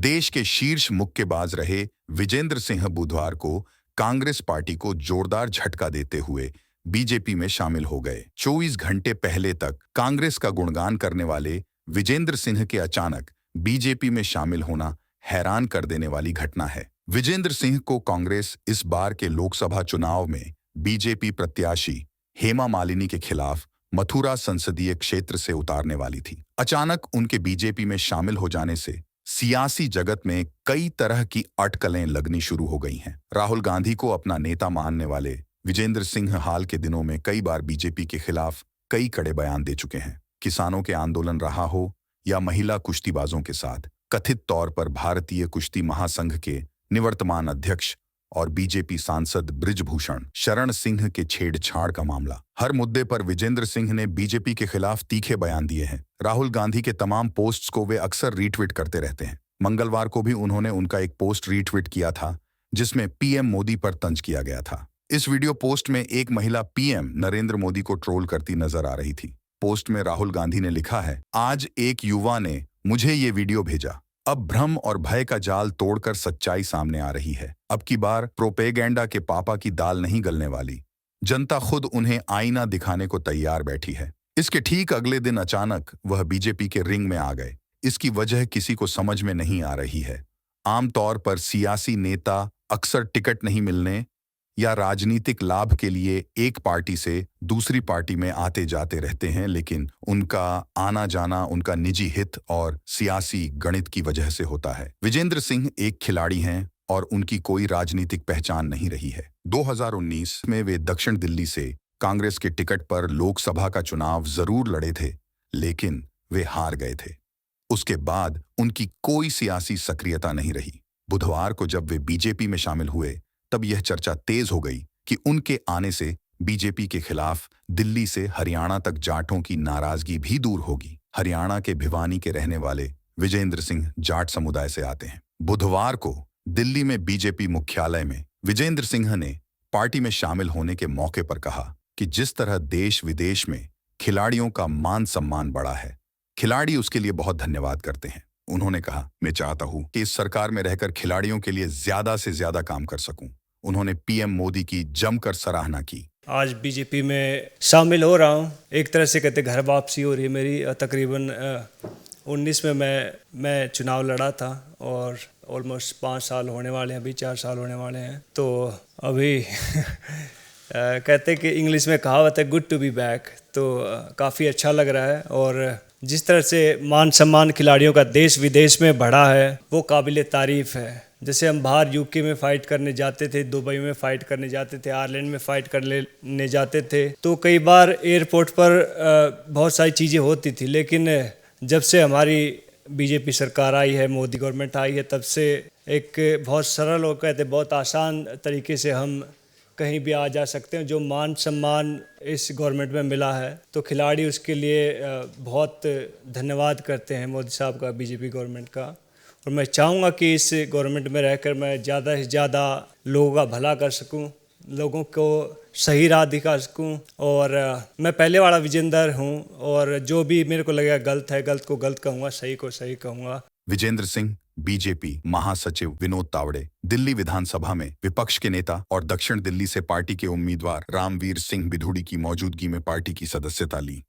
देश के शीर्ष मुक्केबाज रहे विजेंद्र सिंह बुधवार को कांग्रेस पार्टी को जोरदार झटका देते हुए बीजेपी में शामिल हो गए। 24 घंटे पहले तक कांग्रेस का गुणगान करने वाले विजेंद्र सिंह के अचानक बीजेपी में शामिल होना हैरान कर देने वाली घटना है। विजेंद्र सिंह को कांग्रेस इस बार के लोकसभा चुनाव में बीजेपी प्रत्याशी हेमा मालिनी के खिलाफ मथुरा संसदीय क्षेत्र से उतारने वाली थी। अचानक उनके बीजेपी में शामिल हो जाने से सियासी जगत में कई तरह की अटकलें लगनी शुरू हो गई हैं। राहुल गांधी को अपना नेता मानने वाले विजेंद्र सिंह हाल के दिनों में कई बार बीजेपी के खिलाफ कई कड़े बयान दे चुके हैं। किसानों के आंदोलन रहा हो या महिला कुश्तीबाजों के साथ, कथित तौर पर भारतीय कुश्ती महासंघ के निवर्तमान अध्यक्ष और बीजेपी सांसद बृजभूषण शरण सिंह के छेड़छाड़ का मामला, हर मुद्दे पर विजेंद्र सिंह ने बीजेपी के खिलाफ तीखे बयान दिए हैं। राहुल गांधी के तमाम पोस्ट्स को वे अक्सर रीट्वीट करते रहते हैं। मंगलवार को भी उन्होंने उनका एक पोस्ट रीट्वीट किया था जिसमें पीएम मोदी पर तंज किया गया था। इस वीडियो पोस्ट में एक महिला पीएम नरेंद्र मोदी को ट्रोल करती नजर आ रही थी। पोस्ट में राहुल गांधी ने लिखा है, आज एक युवा ने मुझे ये वीडियो भेजा। अब भ्रम और भय का जाल तोड़कर सच्चाई सामने आ रही है। अब की बार प्रोपेगेंडा के पापा की दाल नहीं गलने वाली। जनता खुद उन्हें आईना दिखाने को तैयार बैठी है। इसके ठीक अगले दिन अचानक वह बीजेपी के रिंग में आ गए। इसकी वजह किसी को समझ में नहीं आ रही है। आमतौर पर सियासी नेता अक्सर टिकट नहीं मिलने या राजनीतिक लाभ के लिए एक पार्टी से दूसरी पार्टी में आते जाते रहते हैं, लेकिन उनका आना जाना उनका निजी हित और सियासी गणित की वजह से होता है। विजेंद्र सिंह एक खिलाड़ी हैं और उनकी कोई राजनीतिक पहचान नहीं रही है। 2019 में वे दक्षिण दिल्ली से कांग्रेस के टिकट पर लोकसभा का चुनाव जरूर लड़े थे, लेकिन वे हार गए थे। उसके बाद उनकी कोई सियासी सक्रियता नहीं रही। बुधवार को जब वे बीजेपी में शामिल हुए तब यह चर्चा तेज हो गई कि उनके आने से बीजेपी के खिलाफ दिल्ली से हरियाणा तक जाटों की नाराजगी भी दूर होगी। हरियाणा के भिवानी के रहने वाले विजेंद्र सिंह जाट समुदाय से आते हैं। बुधवार को दिल्ली में बीजेपी मुख्यालय में विजेंद्र सिंह ने पार्टी में शामिल होने के मौके पर कहा कि जिस तरह देश विदेश में खिलाड़ियों का मान सम्मान बढ़ा है, खिलाड़ी उसके लिए बहुत धन्यवाद करते हैं। उन्होंने कहा, मैं चाहता हूं कि इस सरकार में रहकर खिलाड़ियों के लिए ज्यादा से ज्यादा काम कर सकूं। उन्होंने पीएम मोदी की जमकर सराहना की। आज बीजेपी में शामिल हो रहा हूं। एक तरह से कहते घर वापसी हो रही है मेरी। तकरीबन 19 में मैं चुनाव लड़ा था और ऑलमोस्ट 5 साल होने वाले हैं, अभी 4 साल होने वाले हैं। तो अभी कहते कि इंग्लिश में कहावत है, गुड टू बी बैक। तो काफ़ी अच्छा लग रहा है और जिस तरह से मान सम्मान खिलाड़ियों का देश विदेश में बढ़ा है वो काबिल तारीफ़ है। जैसे हम बाहर यूके में फ़ाइट करने जाते थे, दुबई में फ़ाइट करने जाते थे, आयरलैंड में फ़ाइट करने जाते थे, तो कई बार एयरपोर्ट पर बहुत सारी चीज़ें होती थी। लेकिन जब से हमारी बीजेपी सरकार आई है, मोदी गवर्नमेंट आई है, तब से एक बहुत सरल और कहते बहुत आसान तरीके से हम कहीं भी आ जा सकते हैं। जो मान सम्मान इस गवर्नमेंट में मिला है तो खिलाड़ी उसके लिए बहुत धन्यवाद करते हैं मोदी साहब का, बीजेपी गवर्नमेंट का। और मैं चाहूँगा कि इस गवर्नमेंट में रहकर मैं ज़्यादा से ज़्यादा लोगों का भला कर सकूँ, लोगों को सही राह दिखा सकूँ। और मैं पहले वाला विजेंद्र हूँ और जो भी मेरे को लगेगा गलत है, गलत को गलत कहूँगा, सही को सही कहूँगा। विजेंद्र सिंह बीजेपी महासचिव विनोद तावड़े दिल्ली विधानसभा में विपक्ष के नेता और दक्षिण दिल्ली से पार्टी के उम्मीदवार रामवीर सिंह बिधूड़ी की मौजूदगी में पार्टी की सदस्यता ली।